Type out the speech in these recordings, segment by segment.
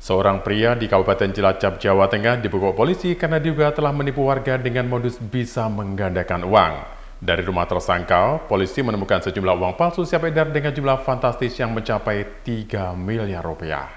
Seorang pria di Kabupaten Cilacap, Jawa Tengah dibekuk polisi karena diduga telah menipu warga dengan modus bisa menggandakan uang. Dari rumah tersangka, polisi menemukan sejumlah uang palsu siap edar dengan jumlah fantastis yang mencapai 3 miliar rupiah.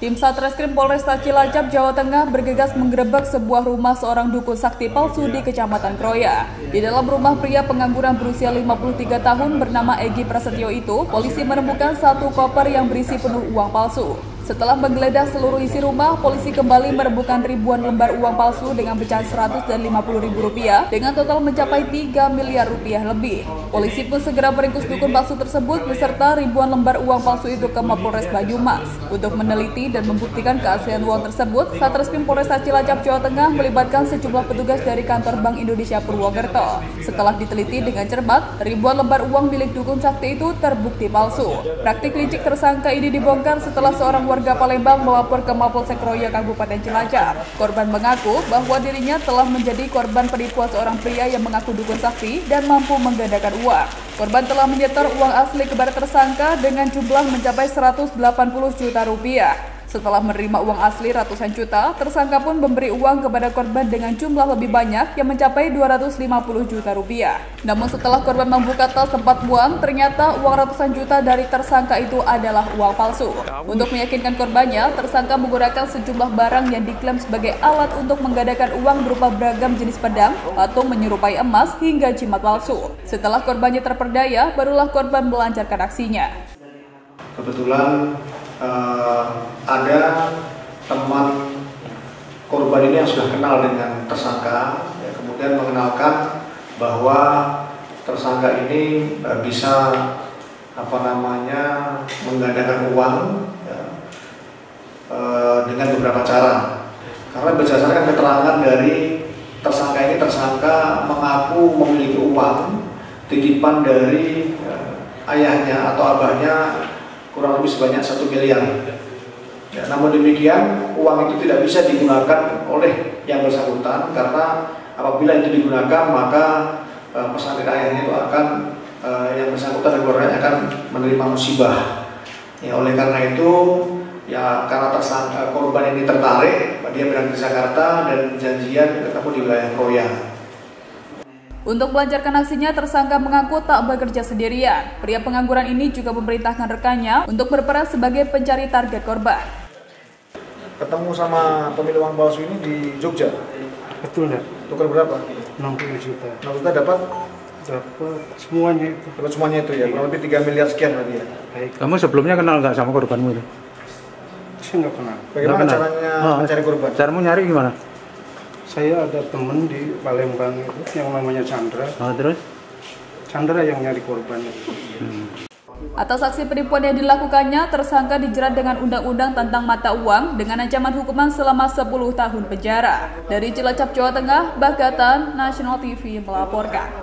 Tim Satreskrim Polresta Cilacap, Jawa Tengah bergegas menggerebek sebuah rumah seorang dukun sakti palsu di Kecamatan Kroya. Di dalam rumah pria pengangguran berusia 53 tahun bernama Egy Prasetyo itu, polisi menemukan satu koper yang berisi penuh uang palsu. Setelah menggeledah seluruh isi rumah, polisi kembali menemukan ribuan lembar uang palsu dengan pecahan 100 dan 50 ribu rupiah dengan total mencapai 3 miliar rupiah lebih. Polisi pun segera meringkus dukun palsu tersebut beserta ribuan lembar uang palsu itu ke Mapolres Banyumas. Untuk meneliti dan membuktikan keaslian uang tersebut, Satreskrim Polresta Cilacap, Jawa Tengah melibatkan sejumlah petugas dari kantor Bank Indonesia Purwokerto. Setelah diteliti dengan cermat, ribuan lembar uang milik dukun sakti itu terbukti palsu. Praktik licik tersangka ini dibongkar setelah seorang warga Palembang melapor ke Mapolsek Kroya Kabupaten Cilacap. Korban mengaku bahwa dirinya telah menjadi korban penipuan seorang pria yang mengaku dukun sakti dan mampu menggandakan uang. Korban telah menyetor uang asli kepada tersangka dengan jumlah mencapai 180 juta rupiah. Setelah menerima uang asli ratusan juta, tersangka pun memberi uang kepada korban dengan jumlah lebih banyak yang mencapai 250 juta rupiah. Namun setelah korban membuka tas tempat uang, ternyata uang ratusan juta dari tersangka itu adalah uang palsu. Untuk meyakinkan korbannya, tersangka menggunakan sejumlah barang yang diklaim sebagai alat untuk menggandakan uang berupa beragam jenis pedang, patung menyerupai emas, hingga jimat palsu. Setelah korbannya terperdaya, barulah korban melancarkan aksinya. Kebetulan ada teman korban ini yang sudah kenal dengan tersangka, ya, kemudian mengenalkan bahwa tersangka ini bisa menggandakan uang, ya, dengan beberapa cara. Karena berdasarkan keterangan dari tersangka ini, tersangka mengaku memiliki uang titipan dari ayahnya atau abahnya kurang lebih sebanyak 1 miliar. Ya, namun demikian, uang itu tidak bisa digunakan oleh yang bersangkutan karena apabila itu digunakan maka pesantren ayahnya itu akan yang bersangkutan dan keluarganya akan menerima musibah. Ya, oleh karena itu, ya karena tersangka korban ini tertarik, dia berangkat ke Jakarta dan janjian ketemu di wilayah Kroya. Untuk melancarkan aksinya, tersangka mengaku tak bekerja sendirian. Pria pengangguran ini juga memerintahkan rekannya untuk berperan sebagai pencari target korban. Ketemu sama pemilik uang palsu ini di Jogja. Betul ya? Tukar berapa? 60 juta. 60 juta dapat? Dapat semuanya itu. Dapat semuanya itu ya, kurang lebih 3 miliar sekian berarti ya. Baik. Kamu sebelumnya kenal nggak sama korbanmu itu? Saya nggak kenal. Bagaimana caranya mencari korban? Caramu nyari gimana? Saya ada teman di Palembang itu yang namanya Chandra. Terus? Chandra yang nyari korban itu. Atas aksi penipuan yang dilakukannya, tersangka dijerat dengan Undang-Undang tentang Mata Uang dengan ancaman hukuman selama 10 tahun penjara. Dari Cilacap, Jawa Tengah, Bagatan National TV melaporkan.